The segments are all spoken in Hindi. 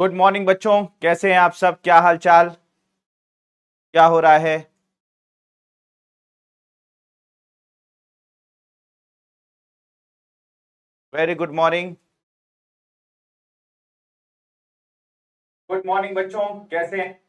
गुड मॉर्निंग बच्चों, कैसे हैं आप सब? क्या हाल चाल? क्या हो रहा है? Very good morning. Good morning बच्चों, कैसे हैं?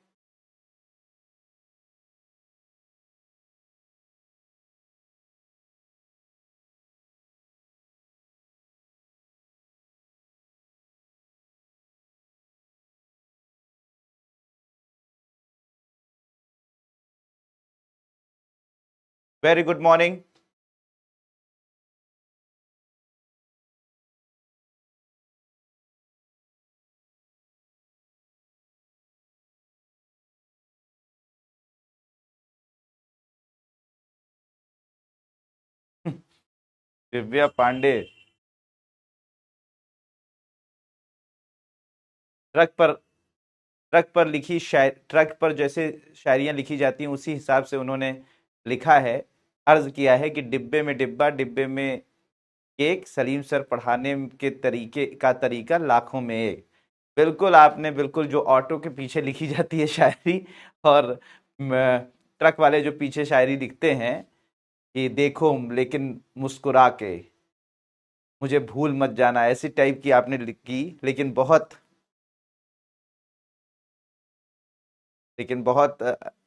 Very good morning. Divya Pandey. Truck पर ट्रक पर लिखी शायर, ट्रक पर जैसे शायरियां लिखी जाती हैं उसी हिसाब से उन्होंने लिखा है। अर्ज किया है कि डिब्बे में डिब्बा, डिब्बे में केक, सलीम सर पढ़ाने के तरीके का तरीका लाखों में एक। बिल्कुल, आपने बिल्कुल जो ऑटो के पीछे लिखी जाती है शायरी, और ट्रक वाले जो पीछे शायरी लिखते हैं कि देखो लेकिन मुस्कुरा के, मुझे भूल मत जाना, ऐसी टाइप की आपने लिखी। लेकिन बहुत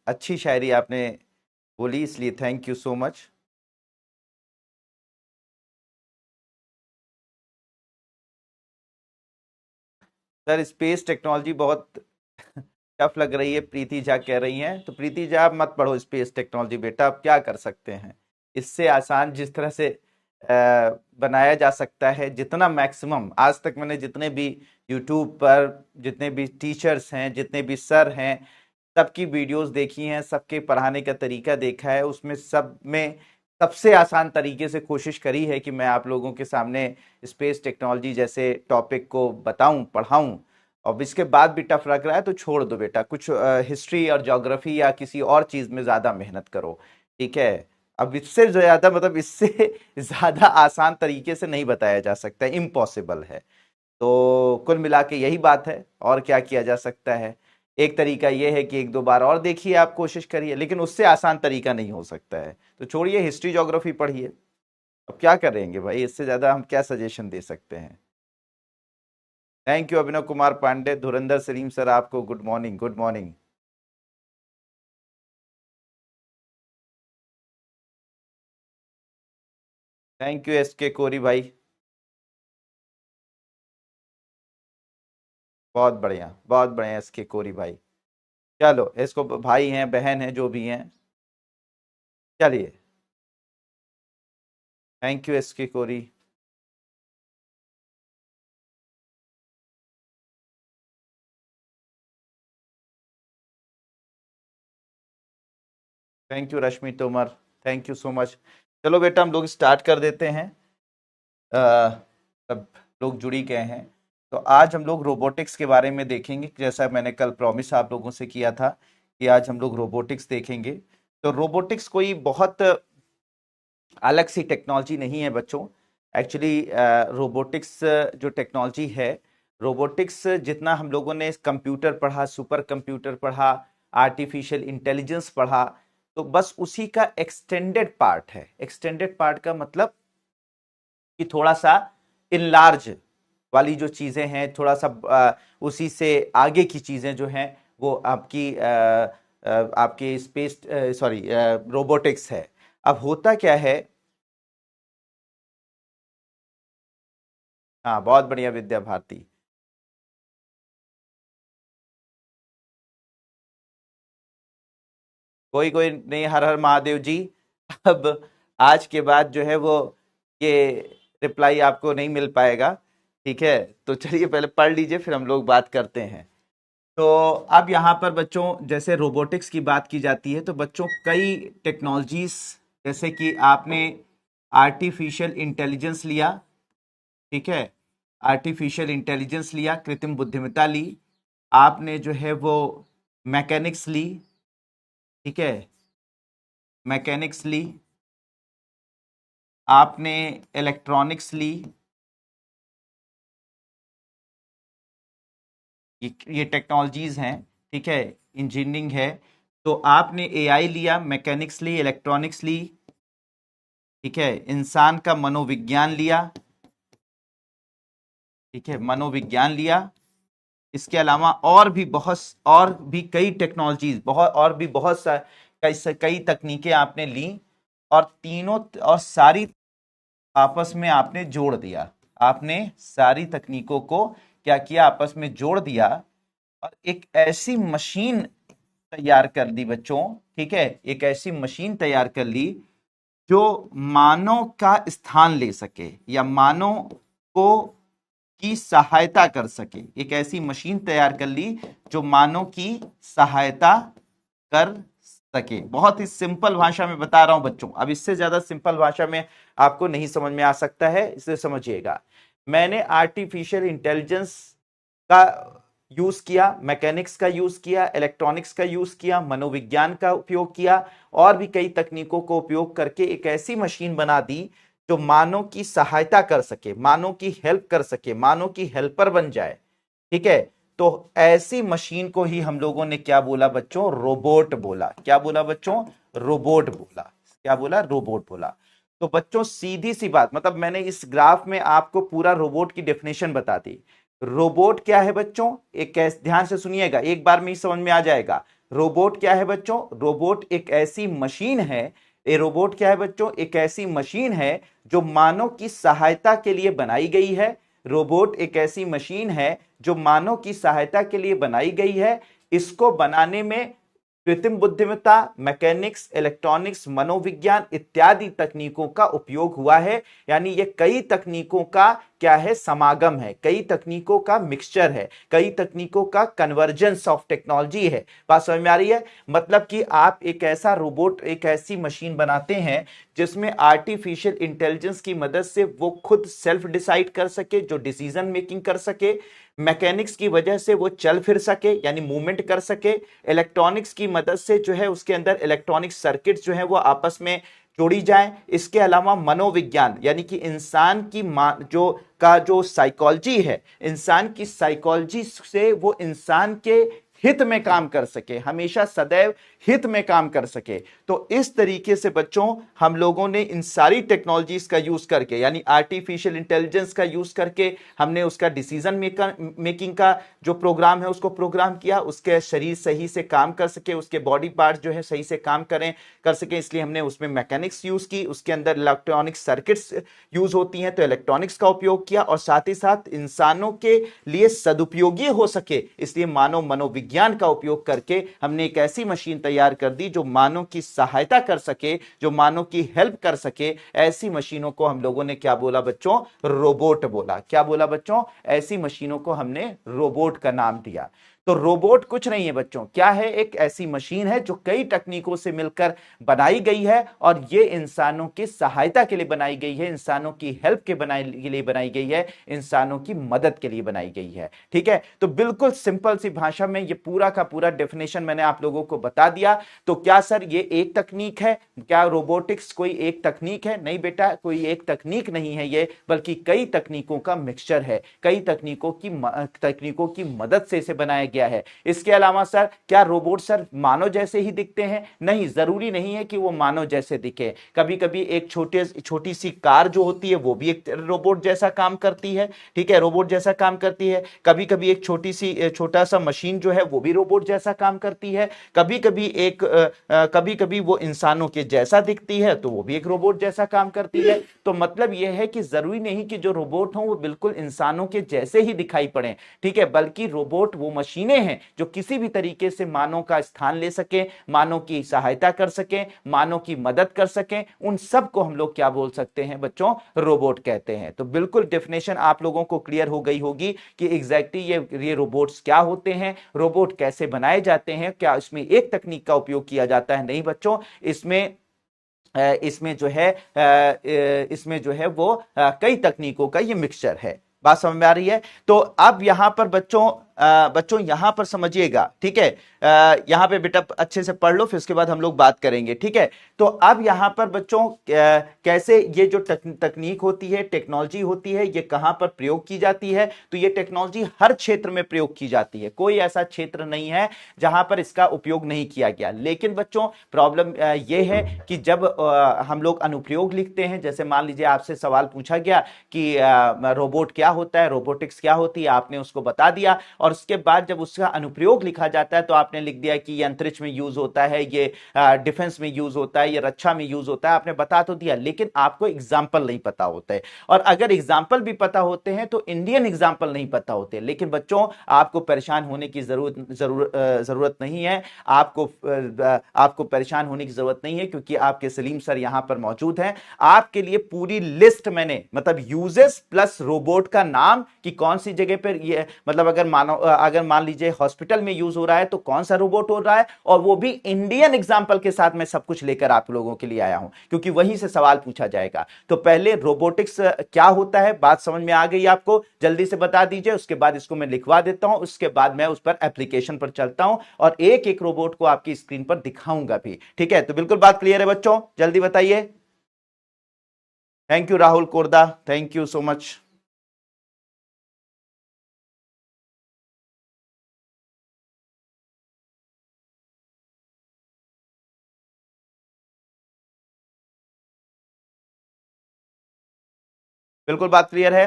अच्छी शायरी आपने बोली, इसलिए thank you so much. Sir, space technology बहुत टफ लग रही है, प्रीति झा कह रही हैं। तो प्रीति झा, आप मत पढ़ो स्पेस टेक्नोलॉजी बेटा, आप क्या कर सकते हैं? इससे आसान जिस तरह से बनाया जा सकता है, जितना मैक्सिमम आज तक मैंने जितने भी यूट्यूब पर जितने भी टीचर्स हैं, जितने भी सर हैं, सबकी वीडियोस देखी हैं, सबके पढ़ाने का तरीका देखा है, उसमें सब में सबसे आसान तरीके से कोशिश करी है कि मैं आप लोगों के सामने स्पेस टेक्नोलॉजी जैसे टॉपिक को बताऊं, पढ़ाऊं। और इसके बाद भी टफ लग रहा है तो छोड़ दो बेटा, कुछ हिस्ट्री और ज्योग्राफी या किसी और चीज में ज्यादा मेहनत करो। ठीक है? अब इससे ज्यादा, मतलब इससे ज्यादा आसान तरीके से नहीं बताया जा सकता, इम्पॉसिबल है। तो कुल मिला के यही बात है, और क्या किया जा सकता है? एक तरीका यह है कि एक दो बार और देखिए, आप कोशिश करिए, लेकिन उससे आसान तरीका नहीं हो सकता है। तो छोड़िए, हिस्ट्री ज्योग्राफी पढ़िए। अब क्या करेंगे भाई, इससे ज्यादा हम क्या सजेशन दे सकते हैं? Thank you Abhinav Kumar Pandey. Dhurandhar Salim sir, आपको good morning, good morning. Thank you S K कोरी भाई। बहुत बढ़िया एस के कोरी भाई। चलो, इसको भाई हैं बहन हैं जो भी हैं, चलिए। Thank you S K Kori. Thank you Rashmi Tomar. Thank you so much. चलो बेटा, हम लोग स्टार्ट कर देते हैं। सब लोग जुड़ी गए हैं। तो आज हम लोग रोबोटिक्स के बारे में देखेंगे, जैसा मैंने कल प्रॉमिस आप लोगों से किया था कि आज हम लोग रोबोटिक्स देखेंगे। तो रोबोटिक्स कोई बहुत अलग सी टेक्नोलॉजी नहीं है बच्चों। एक्चुअली रोबोटिक्स जो टेक्नोलॉजी है, रोबोटिक्स जितना हम लोगों ने कंप्यूटर पढ़ा, सुपर कंप्यूटर पढ़ा, आर्टिफिशियल इंटेलिजेंस पढ़ा, तो बस उसी का एक्सटेंडेड पार्ट है। एक्सटेंडेड पार्ट का मतलब कि थोड़ा सा इनलार्ज वाली जो चीजें हैं, थोड़ा सा उसी से आगे की चीजें जो हैं, वो आपकी स्पेस, सॉरी, रोबोटिक्स है। अब होता क्या है? हाँ, बहुत बढ़िया विद्या भारती। कोई कोई नहीं, हर हर महादेव जी। अब आज के बाद जो है वो, ये रिप्लाई आपको नहीं मिल पाएगा। ठीक है? तो चलिए पहले पढ़ लीजिए, फिर हम लोग बात करते हैं। तो अब यहाँ पर बच्चों, जैसे रोबोटिक्स की बात की जाती है तो बच्चों कई टेक्नोलॉजीज, जैसे कि आपने आर्टिफिशियल इंटेलिजेंस लिया। ठीक है? आर्टिफिशियल इंटेलिजेंस लिया, कृत्रिम बुद्धिमत्ता ली। आपने जो है वो मैकेनिक्स ली। ठीक है? मैकेनिक्स ली। आपने इलेक्ट्रॉनिक्स ली। ये टेक्नोलॉजीज हैं, ठीक है, इंजीनियरिंग है। तो आपने एआई लिया, मैकेनिक्स ली, इलेक्ट्रॉनिक्स ली, ठीक है, इंसान का मनोविज्ञान लिया, ठीक है, मनोविज्ञान लिया। इसके अलावा और भी कई टेक्नोलॉजीज, बहुत और भी बहुत सा कई तकनीकें आपने ली, और तीनों और सारी आपस में आपने जोड़ दिया। आपने सारी तकनीकों को क्या किया, आपस में जोड़ दिया, और एक ऐसी मशीन तैयार कर दी बच्चों, ठीक है, एक ऐसी मशीन तैयार कर ली जो मानव का स्थान ले सके या मानव को की सहायता कर सके। एक ऐसी मशीन तैयार कर ली जो मानव की सहायता कर सके। बहुत ही सिंपल भाषा में बता रहा हूं बच्चों, अब इससे ज्यादा सिंपल भाषा में आपको नहीं समझ में आ सकता है, इसे समझिएगा। मैंने आर्टिफिशियल इंटेलिजेंस का यूज किया, मैकेनिक्स का यूज किया, इलेक्ट्रॉनिक्स का यूज किया, मनोविज्ञान का उपयोग किया, और भी कई तकनीकों को उपयोग करके एक ऐसी मशीन बना दी जो मानव की सहायता कर सके, मानव की हेल्प कर सके, मानव की हेल्पर बन जाए, ठीक है। तो ऐसी मशीन को ही हम लोगों ने क्या बोला बच्चों, रोबोट बोला। क्या बोला बच्चों, रोबोट बोला। क्या बोला, रोबोट बोला। तो बच्चों सीधी सी बात, मतलब मैंने इस ग्राफ में आपको पूरा रोबोट की डेफिनेशन बता दी। रोबोट क्या है बच्चों, एक ध्यान से सुनिएगा, एक बार में ही समझ में आ जाएगा। रोबोट क्या है बच्चों, रोबोट एक ऐसी मशीन है। ये रोबोट क्या है बच्चों, एक ऐसी मशीन है जो मानव की सहायता के लिए बनाई गई है। रोबोट एक ऐसी मशीन है जो मानव की सहायता के लिए बनाई गई है। इसको बनाने में कृत्रिम बुद्धिमत्ता, मैकेनिक्स, इलेक्ट्रॉनिक्स, मनोविज्ञान इत्यादि तकनीकों का उपयोग हुआ है। यानी ये कई तकनीकों का क्या है, समागम है, कई तकनीकों का मिक्सचर है, कई तकनीकों का कन्वर्जेंस ऑफ टेक्नोलॉजी है। बात समझ में आ रही है। मतलब कि आप एक ऐसा रोबोट, एक ऐसी मशीन बनाते हैं जिसमें आर्टिफिशियल इंटेलिजेंस की मदद से वो खुद सेल्फ डिसाइड कर सके, जो डिसीजन मेकिंग कर सके, मैकेनिक्स की वजह से वो चल फिर सके यानी मूवमेंट कर सके, इलेक्ट्रॉनिक्स की मदद से जो है उसके अंदर इलेक्ट्रॉनिक सर्किट्स जो है वो आपस में जोड़ी जाए। इसके अलावा मनोविज्ञान यानी कि इंसान की जो साइकोलॉजी है, इंसान की साइकोलॉजी से वो इंसान के हित में काम कर सके, हमेशा सदैव हित में काम कर सके। तो इस तरीके से बच्चों हम लोगों ने इन सारी टेक्नोलॉजीज का यूज करके, यानी आर्टिफिशियल इंटेलिजेंस का यूज करके, हमने उसका डिसीजन मेकिंग का जो प्रोग्राम है उसको प्रोग्राम किया, उसके शरीर सही से काम कर सके, उसके बॉडी पार्ट जो है सही से काम कर सके, इसलिए हमने उसमें मैकेनिक्स यूज की, उसके अंदर इलेक्ट्रॉनिक सर्किट्स यूज होती हैं तो इलेक्ट्रॉनिक्स का उपयोग किया, और साथ ही साथ इंसानों के लिए सदुपयोगी हो सके इसलिए मानव मनोविज्ञान का उपयोग करके हमने एक ऐसी मशीन तैयार कर दी जो मानव की सहायता कर सके, जो मानव की हेल्प कर सके। ऐसी मशीनों को हम लोगों ने क्या बोला बच्चों, रोबोट बोला। क्या बोला बच्चों, ऐसी मशीनों को हमने रोबोट का नाम दिया। तो रोबोट कुछ नहीं है बच्चों, क्या है, एक ऐसी मशीन है जो कई तकनीकों से मिलकर बनाई गई है, और ये इंसानों की सहायता के लिए बनाई गई है, इंसानों की हेल्प के लिए बनाई गई है, इंसानों की मदद के लिए बनाई गई है। ठीक है, तो बिल्कुल सिंपल सी भाषा में ये पूरा का पूरा डेफिनेशन मैंने आप लोगों को बता दिया। तो क्या सर ये एक तकनीक है, क्या रोबोटिक्स कोई एक तकनीक है? नहीं बेटा, कोई एक तकनीक नहीं है ये, बल्कि कई तकनीकों का मिक्सचर है, कई तकनीकों की मदद से इसे बनाया गया है। इसके अलावा सर क्या रोबोट सर मानव जैसे ही दिखते हैं? नहीं, जरूरी नहीं है कि वो मानव जैसे दिखे। कभी कभी एक छोटी सी कार जो होती है वो भी एक रोबोट जैसा काम करती है। ठीक है, रोबोट जैसा काम करती है। कभी कभी एक छोटा सा मशीन जो है वो भी रोबोट जैसा काम करती है। कभी कभी वो इंसानों के जैसा दिखती है तो वो भी एक रोबोट जैसा काम करती है। तो मतलब यह है कि जरूरी नहीं कि जो रोबोट हो वो बिल्कुल इंसानों के जैसे ही दिखाई पड़े। ठीक है, बल्कि रोबोट वो मशीनें हैं जो किसी भी तरीके से मानव का स्थान ले सके, मानव की सहायता कर सके, मानव की मदद कर सके, उन सब को हम लोग क्या बोल सकते हैं बच्चों, रोबोट कहते हैं। तो बिल्कुल डेफिनेशन आप लोगों को क्लियर हो गई होगी कि एग्जैक्टली ये रोबोट्स क्या होते हैं, रोबोट कैसे बनाए जाते हैं, क्या इसमें एक तकनीक का उपयोग किया जाता है? नहीं बच्चों, इसमें जो है वो कई तकनीकों का ये मिक्सचर है। बात समझ में आ रही है? तो अब यहां पर बच्चों बच्चों यहां पर समझिएगा, ठीक है। यहां पे बेटा अच्छे से पढ़ लो, फिर उसके बाद हम लोग बात करेंगे, ठीक है। तो अब यहां पर बच्चों कैसे ये जो तकनीक होती है, टेक्नोलॉजी होती है, ये कहां पर प्रयोग की जाती है? तो ये टेक्नोलॉजी हर क्षेत्र में प्रयोग की जाती है, कोई ऐसा क्षेत्र नहीं है जहां पर इसका उपयोग नहीं किया गया। लेकिन बच्चों प्रॉब्लम ये है कि जब हम लोग अनुप्रयोग लिखते हैं, जैसे मान लीजिए आपसे सवाल पूछा गया कि रोबोट क्या होता है, रोबोटिक्स क्या होती है, आपने उसको बता दिया, और उसके बाद जब उसका अनुप्रयोग लिखा जाता है तो आपने लिख दिया कि ये अंतरिक्ष में यूज होता है, ये डिफेंस में यूज होता है, ये रक्षा में यूज होता है, आपने बता तो दिया, लेकिन आपको एग्जाम्पल नहीं पता होता है। और अगर एग्जाम्पल भी पता होते हैं तो इंडियन एग्जाम्पल नहीं पता होते। लेकिन बच्चों आपको परेशान होने की जरूरत नहीं है, आपको परेशान होने की जरूरत नहीं है, क्योंकि आपके सलीम सर यहां पर मौजूद हैं। आपके लिए पूरी लिस्ट मैंने, मतलब यूजेस प्लस रोबोट का नाम कि कौन सी जगह पर ये, मतलब अगर मान लीजिए हॉस्पिटल में यूज हो रहा है तो कौन सा रोबोट हो रहा है, और वो भी इंडियन एग्जाम्पल के साथ मैं सब कुछ लेकर आप लोगों के लिए आया हूं, क्योंकि वहीं से सवाल पूछा जाएगा। तो पहले रोबोटिक्स क्या होता है, बात समझ में आ गई आपको? जल्दी से बता दीजिए, उसके बाद इसको मैं लिखवा देता हूं, उसके बाद मैं उस पर एप्लीकेशन पर चलता हूं और एक एक रोबोट को आपकी स्क्रीन पर दिखाऊंगा भी, ठीक है। तो बिल्कुल बात क्लियर है बच्चों, जल्दी बताइए। Thank you Rahul Korda, thank you so much. बिल्कुल बात क्लियर है।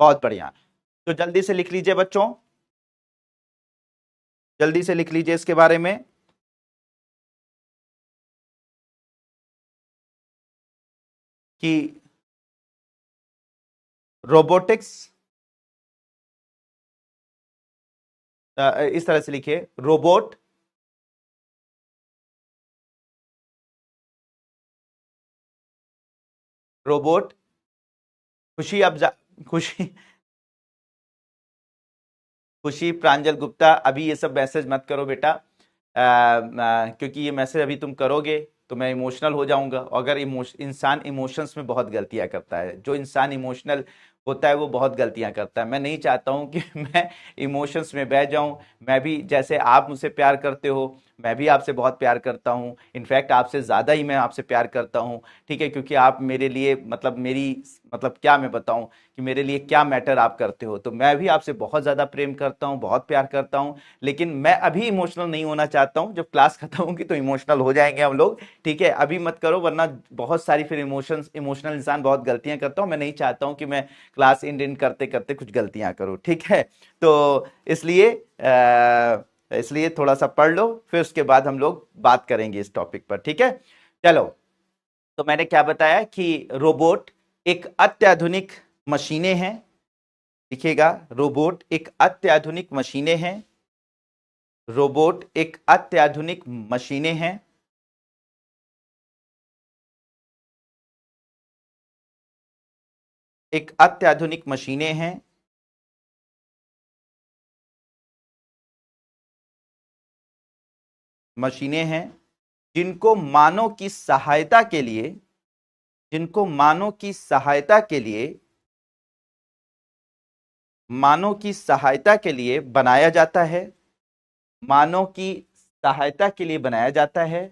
बहुत बढ़िया। तो जल्दी से लिख लीजिए बच्चों, जल्दी से लिख लीजिए इसके बारे में कि रोबोटिक्स, इस तरह से लिखिए, रोबोट रोबोट खुशी अफजा, खुशी खुशी प्रांजल गुप्ता, अभी ये सब मैसेज मत करो बेटा, क्योंकि ये मैसेज अभी तुम करोगे तो मैं इमोशनल हो जाऊंगा। अगर इंसान इमोशंस में बहुत गलतियां करता है, जो इंसान इमोशनल होता है वो बहुत गलतियां करता है। मैं नहीं चाहता हूं कि मैं इमोशंस में बह जाऊं। मैं भी, जैसे आप मुझसे प्यार करते हो, मैं भी आपसे बहुत प्यार करता हूं, इनफैक्ट आपसे ज़्यादा ही मैं आपसे प्यार करता हूं, ठीक है। क्योंकि आप मेरे लिए, मतलब मेरी, मतलब क्या मैं बताऊं कि मेरे लिए क्या मैटर आप करते हो। तो मैं भी आपसे बहुत ज़्यादा प्रेम करता हूं, बहुत प्यार करता हूं, लेकिन मैं अभी इमोशनल नहीं होना चाहता हूं। जब क्लास खत्म होगी तो इमोशनल हो जाएंगे हम लोग, ठीक है। अभी मत करो, वरना बहुत सारी फिर इमोशनल इंसान बहुत गलतियां करता हूं। मैं नहीं चाहता हूं कि मैं क्लास एंड करते करते कुछ गलतियां करूं, ठीक है। तो इसलिए इसलिए थोड़ा सा पढ़ लो, फिर उसके बाद हम लोग बात करेंगे इस टॉपिक पर, ठीक है। चलो, तो मैंने क्या बताया कि रोबोट एक अत्याधुनिक मशीनें हैं। लिखिएगा, रोबोट एक अत्याधुनिक मशीनें हैं। रोबोट एक अत्याधुनिक मशीनें हैं। एक अत्याधुनिक मशीनें हैं। मशीनें हैं जिनको मानव की सहायता के लिए, जिनको मानव की सहायता के लिए, मानव की सहायता के लिए बनाया जाता है। मानव की सहायता के लिए बनाया जाता है।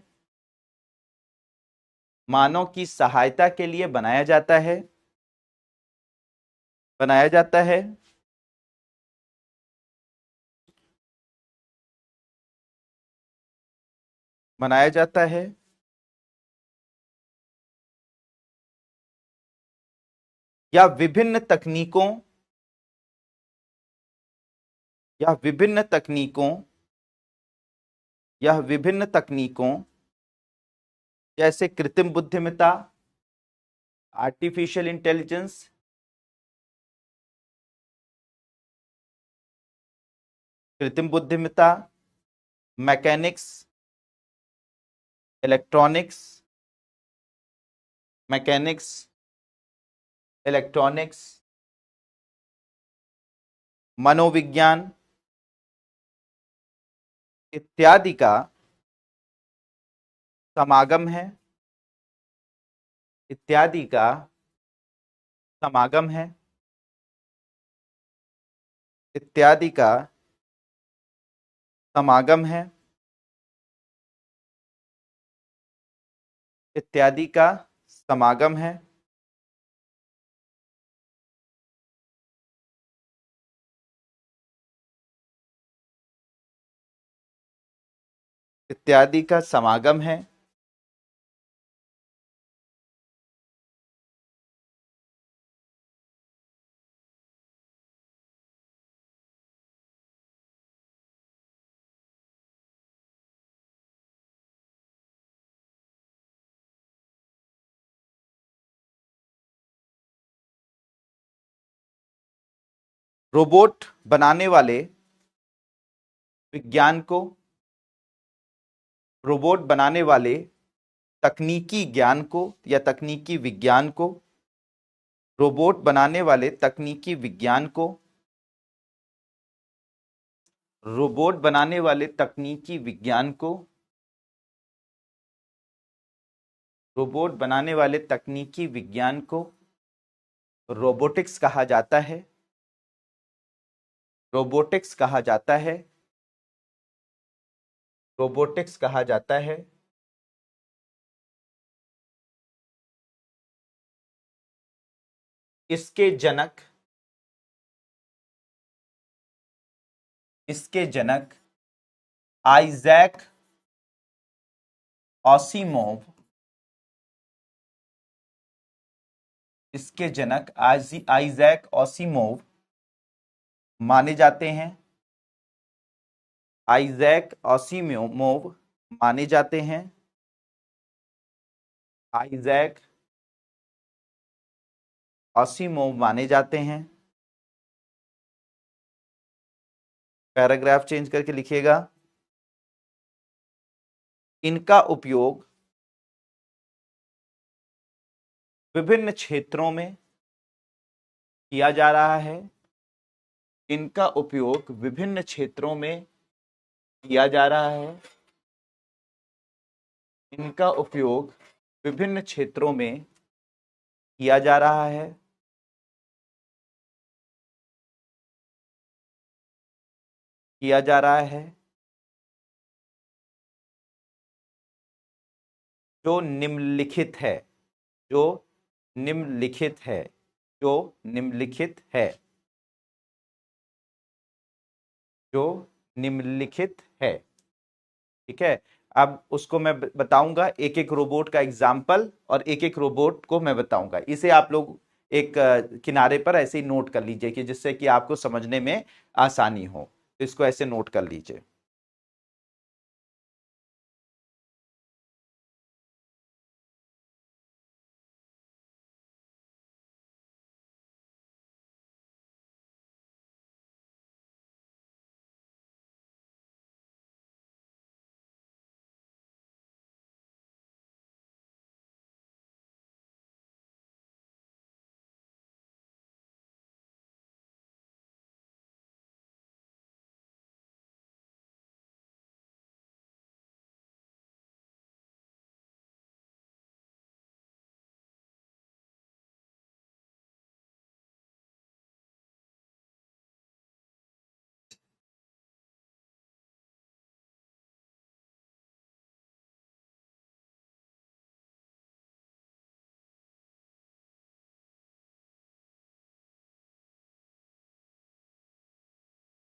मानव की सहायता के लिए बनाया जाता है। बनाया जाता है। बनाया जाता है। या विभिन्न तकनीकों, या विभिन्न तकनीकों, या विभिन्न तकनीकों जैसे कृत्रिम बुद्धिमत्ता, आर्टिफिशियल इंटेलिजेंस, कृत्रिम बुद्धिमत्ता, मैकेनिक्स, इलेक्ट्रॉनिक्स, मैकेनिक्स, इलेक्ट्रॉनिक्स, मनोविज्ञान इत्यादि का समागम है। इत्यादि का समागम है, इत्यादि का समागम है, इत्यादि का समागम है, इत्यादि का समागम है, रोबोट बनाने वाले विज्ञान को, रोबोट बनाने वाले तकनीकी ज्ञान को या तकनीकी विज्ञान को, रोबोट बनाने वाले तकनीकी विज्ञान को, रोबोट बनाने वाले तकनीकी विज्ञान को, रोबोट बनाने वाले तकनीकी विज्ञान को रोबोटिक्स कहा जाता है, रोबोटिक्स कहा जाता है, रोबोटिक्स कहा जाता है। इसके जनक, इसके जनक आइजैक ऑसिमोव, इसके जनक आइजैक ऑसिमोव माने जाते हैं, आइजैक ऑसिमोव माने जाते हैं, आइजैक ऑसिमोव माने जाते हैं। पैराग्राफ चेंज करके लिखिएगा, इनका उपयोग विभिन्न क्षेत्रों में किया जा रहा है, इनका उपयोग विभिन्न क्षेत्रों में किया जा रहा है, इनका उपयोग विभिन्न क्षेत्रों में किया जा रहा है, किया जा रहा है। जो निम्नलिखित है, जो निम्नलिखित है, जो निम्नलिखित है, जो निम्नलिखित है। ठीक है, अब उसको मैं बताऊंगा, एक एक रोबोट का एग्जाम्पल और एक एक रोबोट को मैं बताऊंगा। इसे आप लोग एक किनारे पर ऐसे ही नोट कर लीजिए कि जिससे कि आपको समझने में आसानी हो, तो इसको ऐसे नोट कर लीजिए।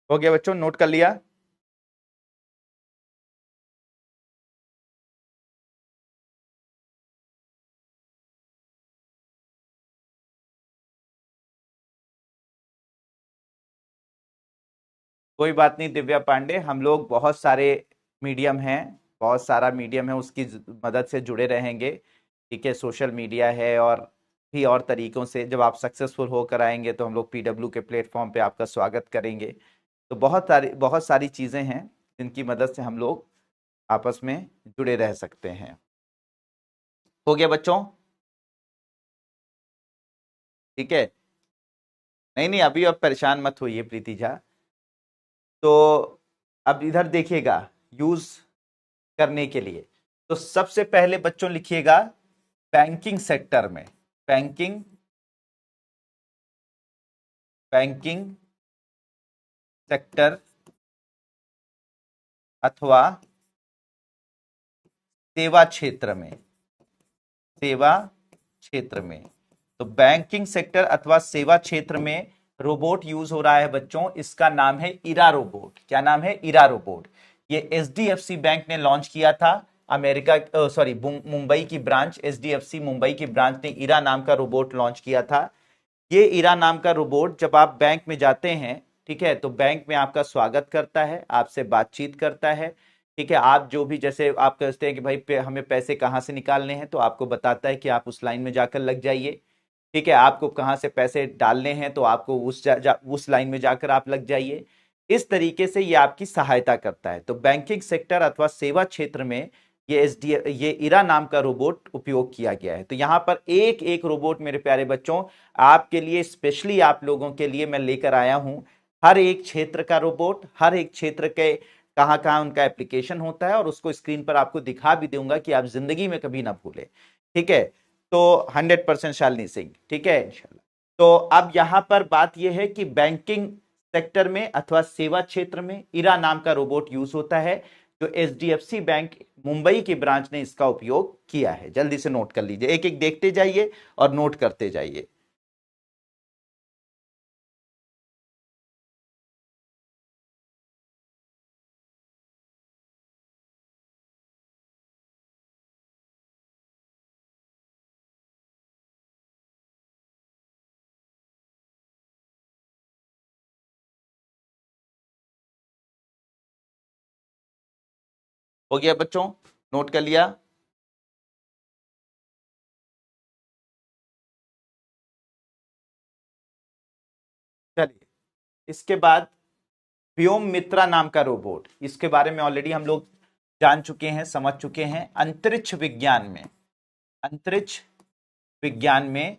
हो गया बच्चों, नोट कर लिया? कोई बात नहीं दिव्या पांडे, हम लोग बहुत सारे मीडियम हैं, बहुत सारा मीडियम है, उसकी मदद से जुड़े रहेंगे। ठीक है, सोशल मीडिया है और भी और तरीकों से जब आप सक्सेसफुल होकर आएंगे तो हम लोग पीडब्ल्यू के प्लेटफॉर्म पे आपका स्वागत करेंगे। तो बहुत सारी चीज़ें हैं जिनकी मदद से हम लोग आपस में जुड़े रह सकते हैं। हो गया बच्चों? ठीक है, नहीं नहीं अभी अब परेशान मत होइए प्रीति झा। तो अब इधर देखिएगा, यूज करने के लिए तो सबसे पहले बच्चों लिखिएगा बैंकिंग सेक्टर में, बैंकिंग बैंकिंग सेक्टर अथवा सेवा क्षेत्र में, सेवा क्षेत्र में। तो बैंकिंग सेक्टर अथवा सेवा क्षेत्र में रोबोट यूज हो रहा है बच्चों, इसका नाम है इरा रोबोट। क्या नाम है? इरा रोबोट। ये एचडीएफसी बैंक ने लॉन्च किया था, अमेरिका सॉरी मुंबई की ब्रांच, एचडीएफसी मुंबई की ब्रांच ने इरा नाम का रोबोट लॉन्च किया था। ये इरा नाम का रोबोट जब आप बैंक में जाते हैं, ठीक है, तो बैंक में आपका स्वागत करता है, आपसे बातचीत करता है, ठीक है। आप जो भी, जैसे आप कहते हैं कि भाई हमें पैसे कहाँ से निकालने हैं, तो आपको बताता है कि आप उस लाइन में जाकर लग जाइए, ठीक है। आपको कहाँ से पैसे डालने हैं तो आपको उस लाइन में जाकर आप लग जाइए। इस तरीके से ये आपकी सहायता करता है। तो बैंकिंग सेक्टर अथवा सेवा क्षेत्र में ये इरा नाम का रोबोट उपयोग किया गया है। तो यहां पर एक एक रोबोट मेरे प्यारे बच्चों आपके लिए, स्पेशली आप लोगों के लिए मैं लेकर आया हूं। हर एक क्षेत्र का रोबोट, हर एक क्षेत्र के कहाँ कहाँ उनका एप्लीकेशन होता है, और उसको स्क्रीन पर आपको दिखा भी दूंगा कि आप जिंदगी में कभी ना भूले, ठीक है। तो 100% शालिनी सिंह, ठीक है इंशाल्लाह। तो अब यहां पर बात यह है कि बैंकिंग सेक्टर में अथवा सेवा क्षेत्र में इरा नाम का रोबोट यूज होता है, जो एचडीएफसी बैंक मुंबई की ब्रांच ने इसका उपयोग किया है। जल्दी से नोट कर लीजिए, एक एक देखते जाइए और नोट करते जाइए। हो गया बच्चों? नोट कर लिया? चलिए, इसके बाद व्योम मित्रा नाम का रोबोट, इसके बारे में ऑलरेडी हम लोग जान चुके हैं, समझ चुके हैं। अंतरिक्ष विज्ञान में, अंतरिक्ष विज्ञान में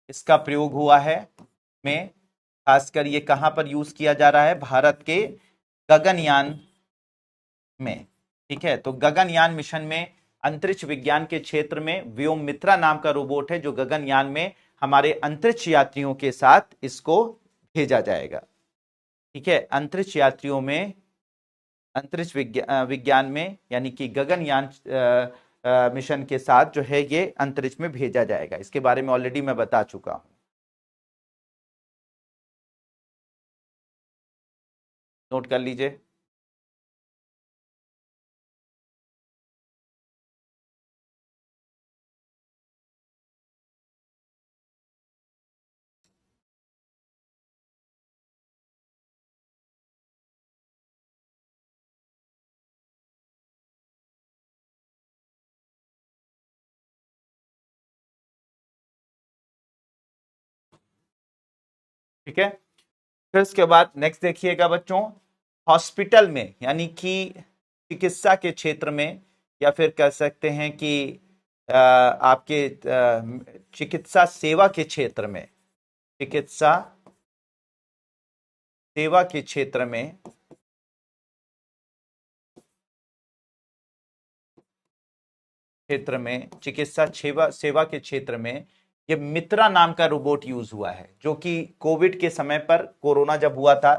इसका प्रयोग हुआ है। में खासकर ये कहां पर यूज किया जा रहा है? भारत के गगनयान में, ठीक है। तो गगनयान मिशन में अंतरिक्ष विज्ञान के क्षेत्र में व्योम मित्रा नाम का रोबोट है, जो गगनयान में हमारे अंतरिक्ष यात्रियों के साथ इसको भेजा जाएगा, ठीक है। अंतरिक्ष यात्रियों में, अंतरिक्ष विज्ञान में, यानी कि गगनयान मिशन के साथ जो है ये अंतरिक्ष में भेजा जाएगा। इसके बारे में ऑलरेडी मैं बता चुका हूं, नोट कर लीजिए। ठीक है, फिर उसके बाद नेक्स्ट देखिएगा बच्चों, हॉस्पिटल में, यानी कि चिकित्सा के क्षेत्र में, या फिर कह सकते हैं कि आपके चिकित्सा सेवा के क्षेत्र में, चिकित्सा सेवा के क्षेत्र में, चिकित्सा सेवा सेवा के क्षेत्र में ये मित्रा नाम का रोबोट यूज हुआ है, जो कि कोविड के समय पर, कोरोना जब हुआ था,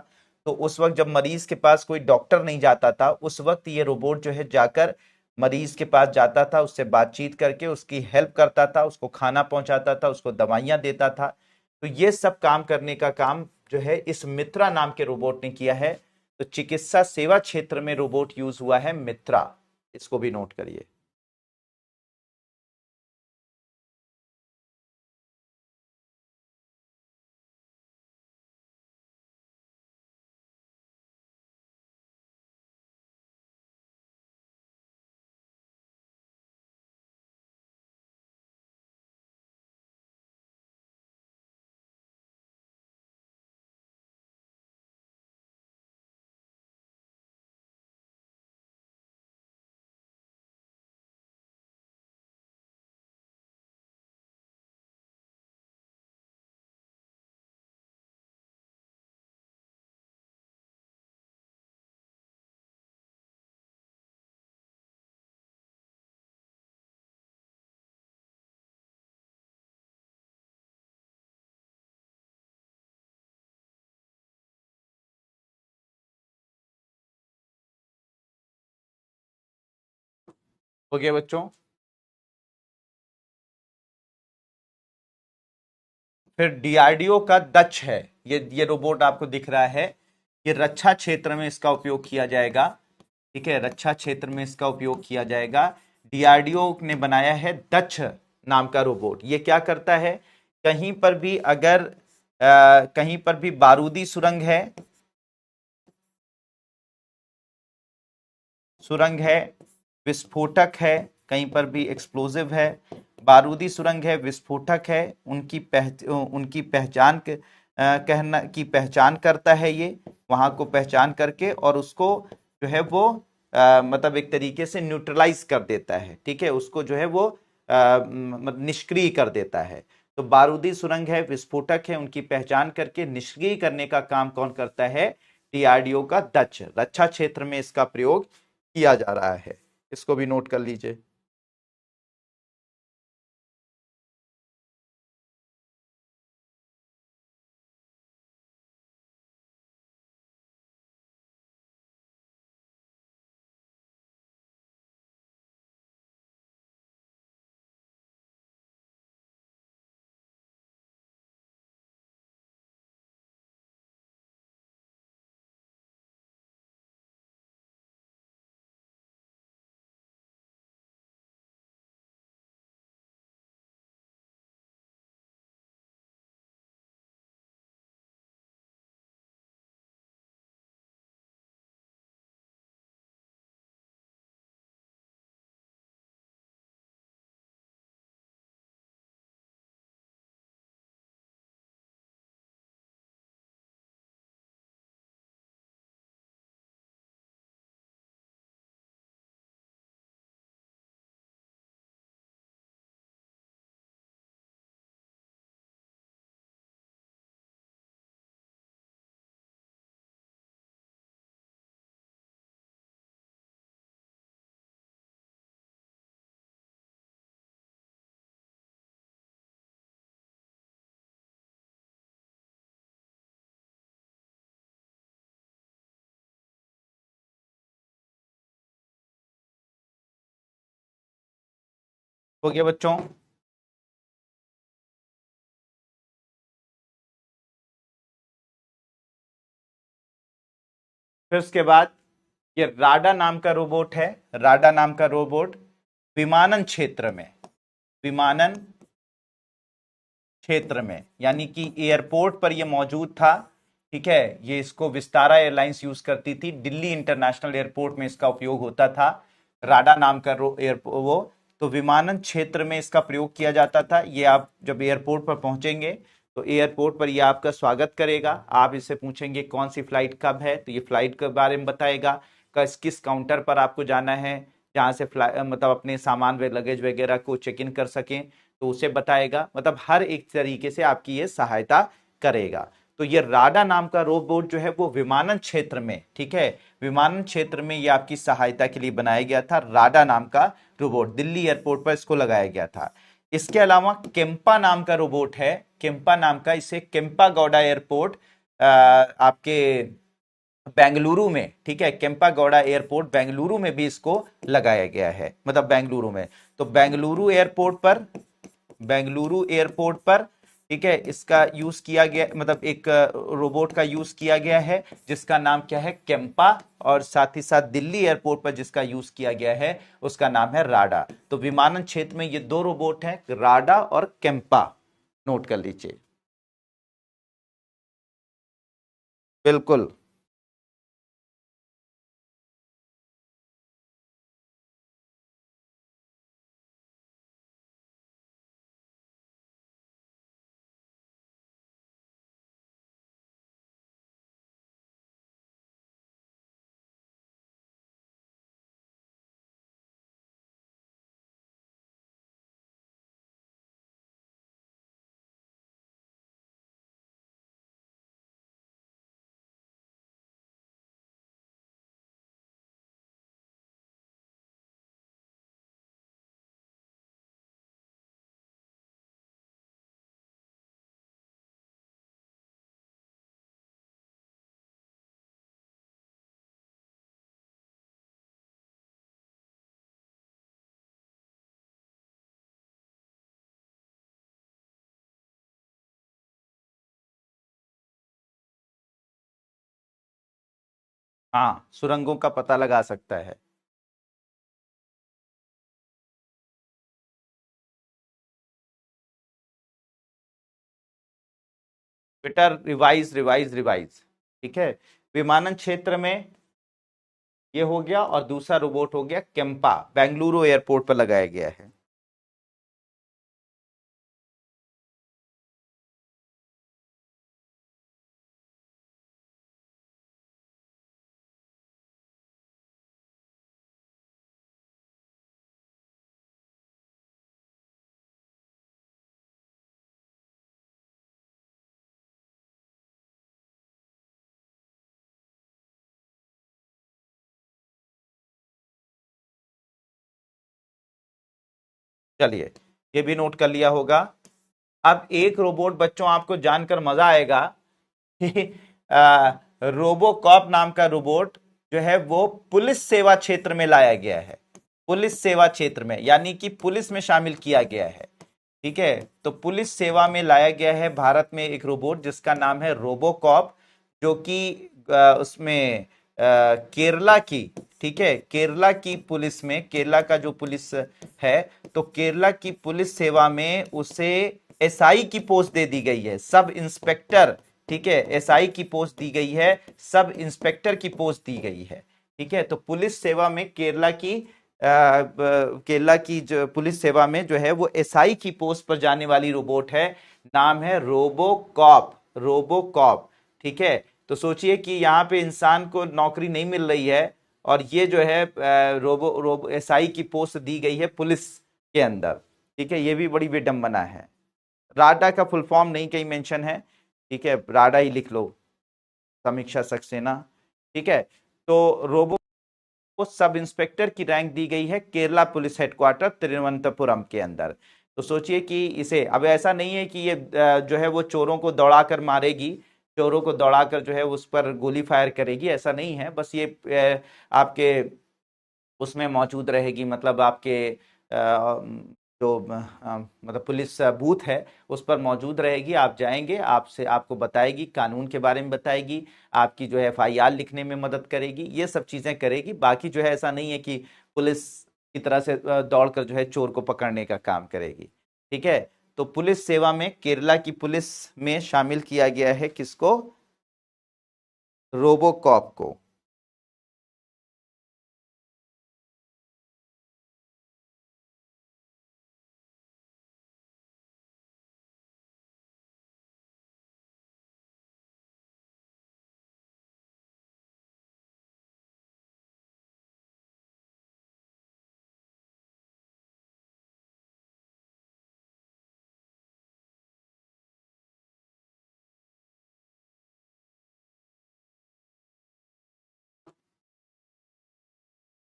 तो उस वक्त जब मरीज के पास कोई डॉक्टर नहीं जाता था, उस वक्त ये रोबोट जो है जाकर मरीज के पास जाता था, उससे बातचीत करके उसकी हेल्प करता था, उसको खाना पहुंचाता था, उसको दवाइयां देता था। तो ये सब काम करने का काम जो है इस मित्रा नाम के रोबोट ने किया है। तो चिकित्सा सेवा क्षेत्र में रोबोट यूज हुआ है मित्रा, इसको भी नोट करिए। हो गया बच्चों। फिर डीआरडीओ का दक्ष है, ये रोबोट आपको दिख रहा है, ये रक्षा क्षेत्र में इसका उपयोग किया जाएगा। ठीक है, रक्षा क्षेत्र में इसका उपयोग किया जाएगा। डीआरडीओ ने बनाया है दक्ष नाम का रोबोट। ये क्या करता है, कहीं पर भी अगर कहीं पर भी बारूदी सुरंग है, विस्फोटक है, कहीं पर भी एक्सप्लोजिव है, बारूदी सुरंग है, विस्फोटक है, उनकी पहचान कहना की पहचान करता है ये, वहां को पहचान करके और उसको जो है वो मतलब एक तरीके से न्यूट्रलाइज कर देता है। ठीक है, उसको जो है वो निष्क्रिय कर देता है। तो बारूदी सुरंग है, विस्फोटक है, उनकी पहचान करके निष्क्रिय करने का काम कौन करता है, डीआरडीओ का दक्ष। रक्षा क्षेत्र में इसका प्रयोग किया जा रहा है, इसको भी नोट कर लीजिए। हो गया बच्चों। फिर उसके बाद ये राडा नाम का रोबोट है। राडा नाम का रोबोट विमानन क्षेत्र में, विमानन क्षेत्र में यानी कि एयरपोर्ट पर ये मौजूद था। ठीक है, ये इसको विस्तारा एयरलाइंस यूज करती थी, दिल्ली इंटरनेशनल एयरपोर्ट में इसका उपयोग होता था। राडा नाम का वो तो विमानन क्षेत्र में इसका प्रयोग किया जाता था। ये आप जब एयरपोर्ट पर पहुंचेंगे तो एयरपोर्ट पर ये आपका स्वागत करेगा। आप इससे पूछेंगे कौन सी फ्लाइट कब है, तो ये फ्लाइट के बारे में बताएगा। किस किस काउंटर पर आपको जाना है, जहां से मतलब अपने सामान व लगेज वगैरह को चेक इन कर सकें, तो उसे बताएगा। मतलब हर एक तरीके से आपकी ये सहायता करेगा। तो ये राडा नाम का रोबोट जो है वो विमानन क्षेत्र में, ठीक है, विमानन क्षेत्र में ये आपकी सहायता के लिए बनाया गया था। राडा नाम का रोबोट दिल्ली एयरपोर्ट पर इसको लगाया गया था। इसके अलावा केम्पा नाम का रोबोट है, केम्पा नाम का, इसे केम्पा गौडा एयरपोर्ट आपके बेंगलुरु में, ठीक है, केम्पा गौड़ा एयरपोर्ट बेंगलुरु में भी इसको लगाया गया है, मतलब बेंगलुरु में। तो बेंगलुरु एयरपोर्ट पर, ठीक है, इसका यूज किया गया, मतलब एक रोबोट का यूज किया गया है जिसका नाम क्या है, केम्पा। और साथ ही साथ दिल्ली एयरपोर्ट पर जिसका यूज किया गया है उसका नाम है राडा। तो विमानन क्षेत्र में ये दो रोबोट हैं, राडा और केम्पा, नोट कर लीजिए। बिल्कुल। हाँ, सुरंगों का पता लगा सकता है। बेटा रिवाइज रिवाइज रिवाइज। ठीक है। विमानन क्षेत्र में ये हो गया, और दूसरा रोबोट हो गया केम्पा, बेंगलुरु एयरपोर्ट पर लगाया गया है। चलिए, ये भी नोट कर लिया होगा। अब एक रोबोट बच्चों आपको जानकर मजा आएगा कि रोबोकॉप नाम का रोबोट जो है वो पुलिस सेवा क्षेत्र में लाया गया है। पुलिस सेवा क्षेत्र में यानी कि पुलिस में शामिल किया गया है। ठीक है। तो पुलिस सेवा में लाया गया है भारत में एक रोबोट जिसका नाम है रोबोकॉप, जो कि उसमें केरला की, ठीक है, केरला की पुलिस में, केरला का जो पुलिस है, तो केरला की पुलिस सेवा में उसे एसआई की पोस्ट दे दी गई है, सब इंस्पेक्टर। ठीक है, एसआई की पोस्ट दी गई है, सब इंस्पेक्टर की पोस्ट दी गई है। ठीक है। तो पुलिस सेवा में केरला की जो पुलिस सेवा में जो है वो एसआई की पोस्ट पर जाने वाली रोबोट है। नाम है रोबोकॉप, रोबोकॉप। ठीक है। तो सोचिए कि यहाँ पे इंसान को नौकरी नहीं मिल रही है, और ये जो है रोबो रोबो एसआई की पोस्ट दी गई है पुलिस के अंदर। ठीक है, ये भी बड़ी विडंबना है। राडा का फुल फॉर्म नहीं कहीं मेंशन है। ठीक है, राडा ही लिख लो, समीक्षा सक्सेना। ठीक है। तो रोबो को सब इंस्पेक्टर की रैंक दी गई है केरला पुलिस हेडक्वार्टर तिरुवनंतपुरम के अंदर। तो सोचिए कि इसे, अब ऐसा नहीं है कि ये जो है वो चोरों को दौड़ाकर मारेगी, चोरों को दौड़ाकर जो है उस पर गोली फायर करेगी, ऐसा नहीं है। बस ये आपके उसमें मौजूद रहेगी, मतलब आपके जो मतलब पुलिस बूथ है उस पर मौजूद रहेगी। आप जाएंगे, आपसे आपको बताएगी, कानून के बारे में बताएगी, आपकी जो है एफआईआर लिखने में मदद करेगी, ये सब चीजें करेगी। बाकी जो है ऐसा नहीं है कि पुलिस की तरह से दौड़कर जो है चोर को पकड़ने का काम करेगी। ठीक है। तो पुलिस सेवा में केरला की पुलिस में शामिल किया गया है किसको? रोबोकॉप को।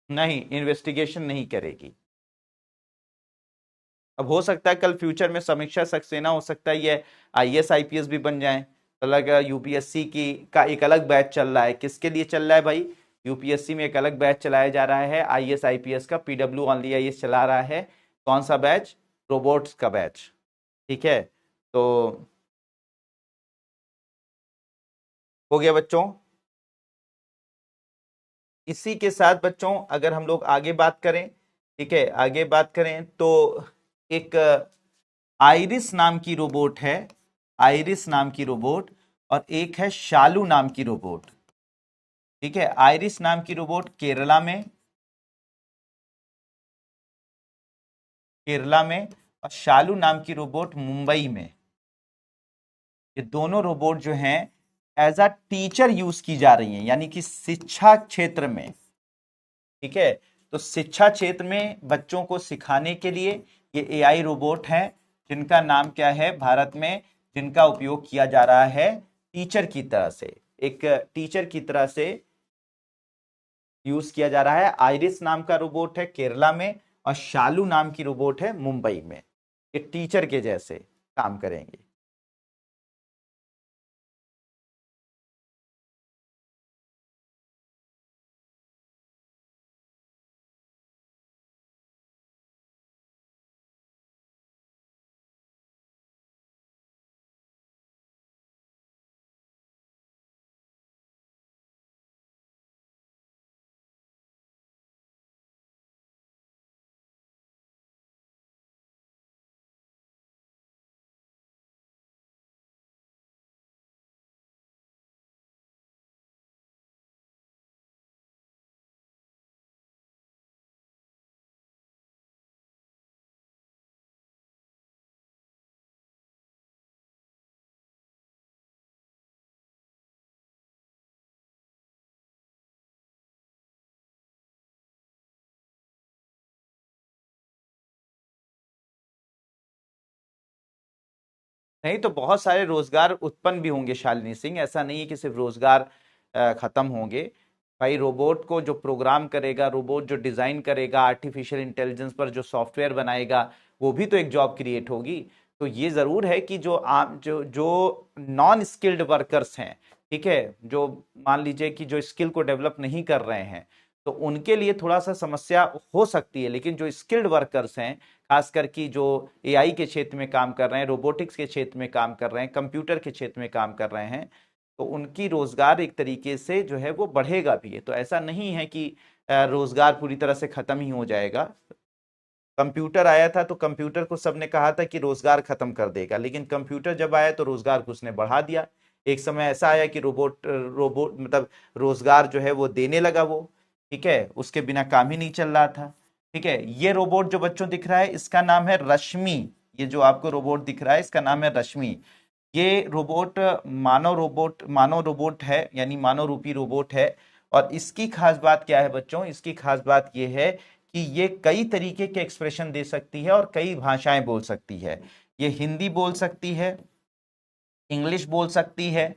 नहीं, इन्वेस्टिगेशन नहीं करेगी। अब हो सकता है कल फ्यूचर में समीक्षा सक्सेना, हो सकता है ये आईएएस आईपीएस भी बन जाए। अलग यूपीएससी की का एक अलग बैच चल रहा है, किसके लिए चल रहा है भाई? यूपीएससी में एक अलग बैच चलाया जा रहा है आईएएस आईपीएस का, पीडब्ल्यू ओनली आईएएस चला रहा है। कौन सा बैच? रोबोट्स का बैच। ठीक है। तो हो गया बच्चों। इसी के साथ बच्चों अगर हम लोग आगे बात करें, ठीक है, आगे बात करें तो एक आइरिस नाम की रोबोट है, आइरिस नाम की रोबोट, और एक है शालू नाम की रोबोट। ठीक है, आइरिस नाम की रोबोट केरला में, केरला में, और शालू नाम की रोबोट मुंबई में। ये दोनों रोबोट जो हैं एज अ टीचर यूज की जा रही हैं, यानी कि शिक्षा क्षेत्र में। ठीक है। तो शिक्षा क्षेत्र में बच्चों को सिखाने के लिए ये एआई रोबोट हैं, जिनका नाम क्या है भारत में, जिनका उपयोग किया जा रहा है टीचर की तरह से, एक टीचर की तरह से यूज किया जा रहा है। आइरिस नाम का रोबोट है केरला में, और शालू नाम की रोबोट है मुंबई में। ये टीचर के जैसे काम करेंगे। नहीं तो बहुत सारे रोजगार उत्पन्न भी होंगे शालिनी सिंह, ऐसा नहीं है कि सिर्फ रोजगार खत्म होंगे। भाई रोबोट को जो प्रोग्राम करेगा, रोबोट जो डिजाइन करेगा, आर्टिफिशियल इंटेलिजेंस पर जो सॉफ्टवेयर बनाएगा, वो भी तो एक जॉब क्रिएट होगी। तो ये जरूर है कि जो आम जो जो नॉन स्किल्ड वर्कर्स हैं, ठीक है, जो मान लीजिए कि जो स्किल को डेवलप नहीं कर रहे हैं, तो उनके लिए थोड़ा सा समस्या हो सकती है। लेकिन जो स्किल्ड वर्कर्स हैं, खासकर कि जो एआई के क्षेत्र में काम कर रहे हैं, रोबोटिक्स के क्षेत्र में काम कर रहे हैं, कंप्यूटर के क्षेत्र में काम कर रहे हैं, तो उनकी रोजगार एक तरीके से जो है वो बढ़ेगा भी है। तो ऐसा नहीं है कि रोजगार पूरी तरह से खत्म ही हो जाएगा। कंप्यूटर आया था तो कंप्यूटर को सबने कहा था कि रोजगार खत्म कर देगा, लेकिन कंप्यूटर जब आया तो रोजगार को उसने बढ़ा दिया। एक समय ऐसा आया कि रोबोट रोबोट मतलब रोजगार जो है वो देने लगा वो, ठीक है, उसके बिना काम ही नहीं चल रहा था। ठीक है, ये रोबोट जो बच्चों दिख रहा है इसका नाम है रश्मि। ये जो आपको रोबोट दिख रहा है इसका नाम है रश्मि। ये रोबोट मानव रोबोट है, यानी मानव रूपी रोबोट है। और इसकी खास बात क्या है बच्चों, इसकी खास बात ये है कि ये कई तरीके के एक्सप्रेशन दे सकती है और कई भाषाएं बोल सकती है। ये हिंदी बोल सकती है, इंग्लिश बोल सकती है,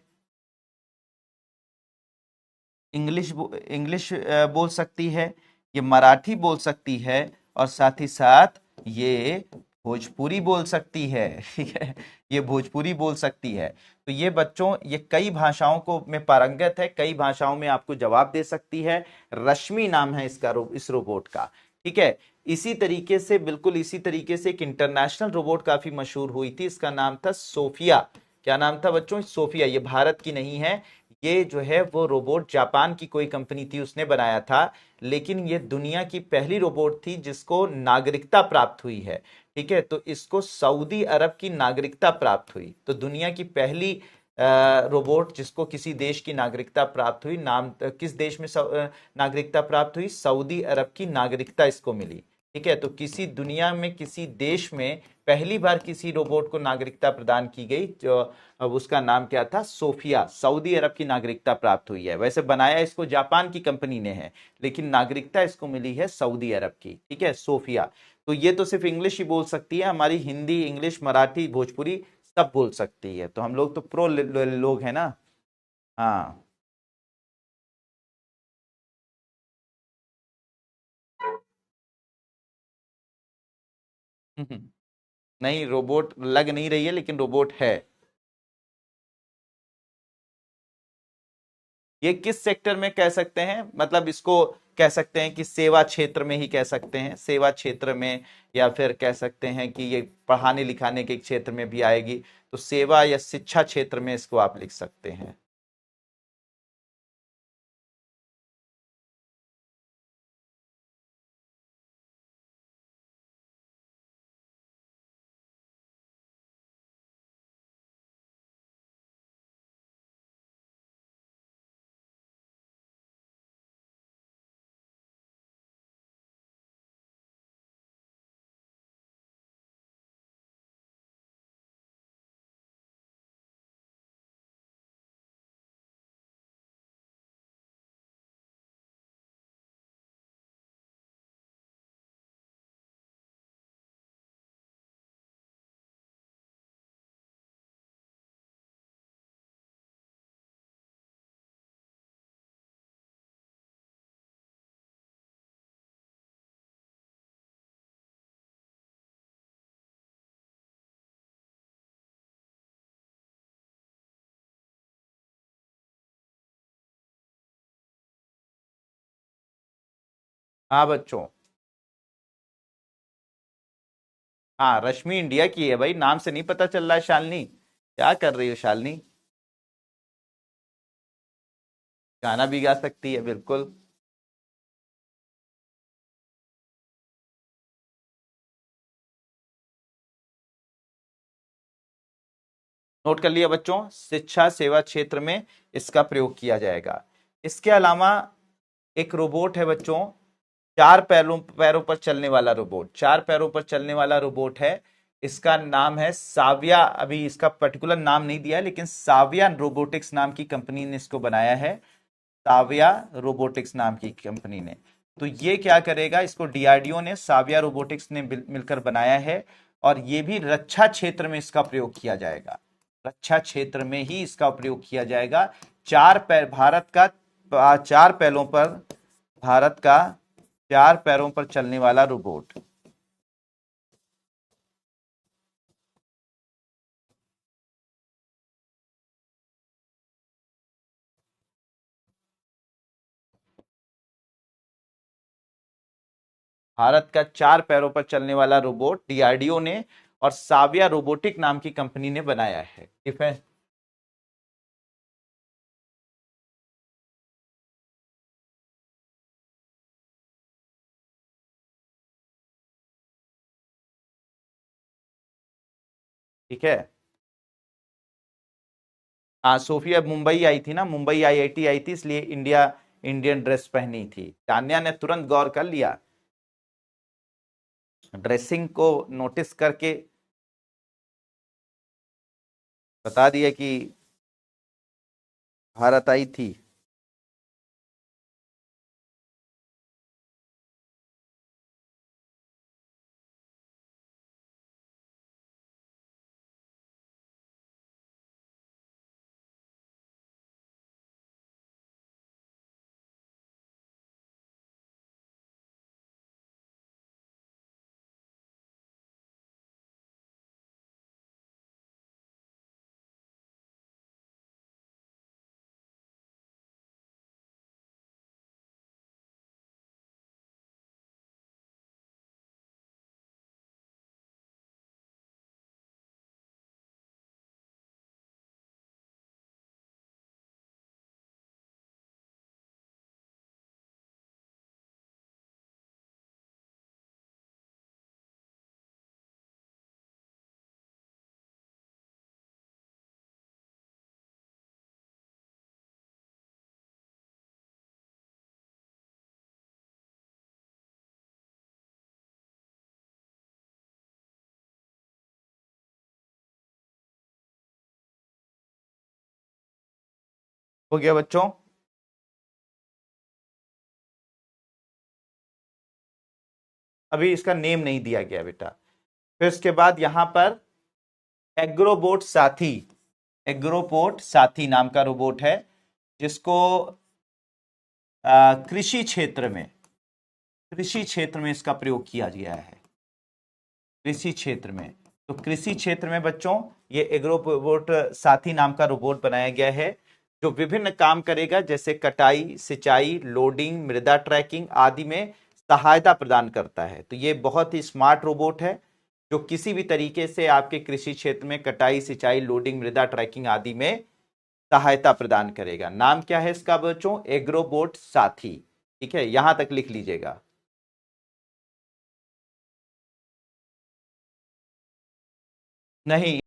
इंग्लिश बोल सकती है, ये मराठी बोल सकती है, और साथ ही साथ ये भोजपुरी बोल सकती है। ठीक है, ये भोजपुरी बोल सकती है। तो ये बच्चों ये कई भाषाओं को में पारंगत है, कई भाषाओं में आपको जवाब दे सकती है। रश्मि नाम है इसका इस रोबोट का। ठीक है, इसी तरीके से बिल्कुल इसी तरीके से एक इंटरनेशनल रोबोट काफी मशहूर हुई थी, इसका नाम था सोफिया। क्या नाम था बच्चों? सोफिया। ये भारत की नहीं है, ये जो है वो रोबोट जापान की कोई कंपनी थी उसने बनाया था। लेकिन ये दुनिया की पहली रोबोट थी जिसको नागरिकता प्राप्त हुई है। ठीक है, तो इसको सऊदी अरब की नागरिकता प्राप्त हुई। तो दुनिया की पहली रोबोट जिसको किसी देश की नागरिकता प्राप्त हुई, नाम किस देश में नागरिकता प्राप्त हुई? सऊदी अरब की नागरिकता इसको मिली। ठीक है, तो किसी दुनिया में किसी देश में पहली बार किसी रोबोट को नागरिकता प्रदान की गई, जो अब उसका नाम क्या था? सोफिया। सऊदी अरब की नागरिकता प्राप्त हुई है। वैसे बनाया इसको जापान की कंपनी ने है, लेकिन नागरिकता इसको मिली है सऊदी अरब की। ठीक है, सोफिया। तो ये तो सिर्फ इंग्लिश ही बोल सकती है, हमारी हिंदी, इंग्लिश, मराठी, भोजपुरी सब बोल सकती है। तो हम लोग तो प्रो लोग हैं ना। हाँ। नहीं, रोबोट लग नहीं रही है, लेकिन रोबोट है। ये किस सेक्टर में कह सकते हैं, मतलब इसको कह सकते हैं कि सेवा क्षेत्र में ही कह सकते हैं, सेवा क्षेत्र में, या फिर कह सकते हैं कि ये पढ़ाने लिखाने के क्षेत्र में भी आएगी। तो सेवा या शिक्षा क्षेत्र में इसको आप लिख सकते हैं। हाँ बच्चों। हाँ, रश्मि इंडिया की है भाई, नाम से नहीं पता चल रहा है शालिनी? क्या कर रही हो शालिनी? गाना भी गा सकती है बिल्कुल। नोट कर लिया बच्चों, शिक्षा सेवा क्षेत्र में इसका प्रयोग किया जाएगा। इसके अलावा एक रोबोट है बच्चों, चार पैरों पैरों पर चलने वाला रोबोट, चार पैरों पर चलने वाला रोबोट है। इसका नाम है साविया। अभी इसका पर्टिकुलर नाम नहीं दिया है, लेकिन साविया रोबोटिक्स नाम की कंपनी ने इसको बनाया है। साविया रोबोटिक्स नाम की कंपनी ने। तो ये क्या करेगा, इसको डीआरडीओ ने, साविया रोबोटिक्स ने मिलकर बनाया है। और ये भी रक्षा क्षेत्र में इसका प्रयोग किया जाएगा, रक्षा क्षेत्र में ही इसका प्रयोग किया जाएगा। चार पैरों पर, भारत का 4 पैरों पर चलने वाला रोबोट। भारत का 4 पैरों पर चलने वाला रोबोट डीआरडीओ ने और साविया रोबोटिक नाम की कंपनी ने बनाया है। डिफेंस ठीक है। हाँ, सोफिया मुंबई आई थी ना, मुंबई आईआईटी आई थी, इसलिए इंडियन ड्रेस पहनी थी। तान्या ने तुरंत गौर कर लिया, ड्रेसिंग को नोटिस करके बता दिया कि भारत आई थी। हो गया बच्चों? अभी इसका नेम नहीं दिया गया बेटा। फिर उसके बाद यहां पर एग्रोबोट साथी, एग्रोबोट साथी नाम का रोबोट है, जिसको कृषि क्षेत्र में, कृषि क्षेत्र में इसका प्रयोग किया गया है, कृषि क्षेत्र में। तो कृषि क्षेत्र में बच्चों ये एग्रोबोट साथी नाम का रोबोट बनाया गया है, जो विभिन्न काम करेगा, जैसे कटाई, सिंचाई, लोडिंग, मृदा ट्रैकिंग आदि में सहायता प्रदान करता है। तो ये बहुत ही स्मार्ट रोबोट है, जो किसी भी तरीके से आपके कृषि क्षेत्र में कटाई, सिंचाई, लोडिंग, मृदा ट्रैकिंग आदि में सहायता प्रदान करेगा। नाम क्या है इसका बच्चों? एग्रोबोट साथी। ठीक है, यहां तक लिख लीजिएगा। नहीं,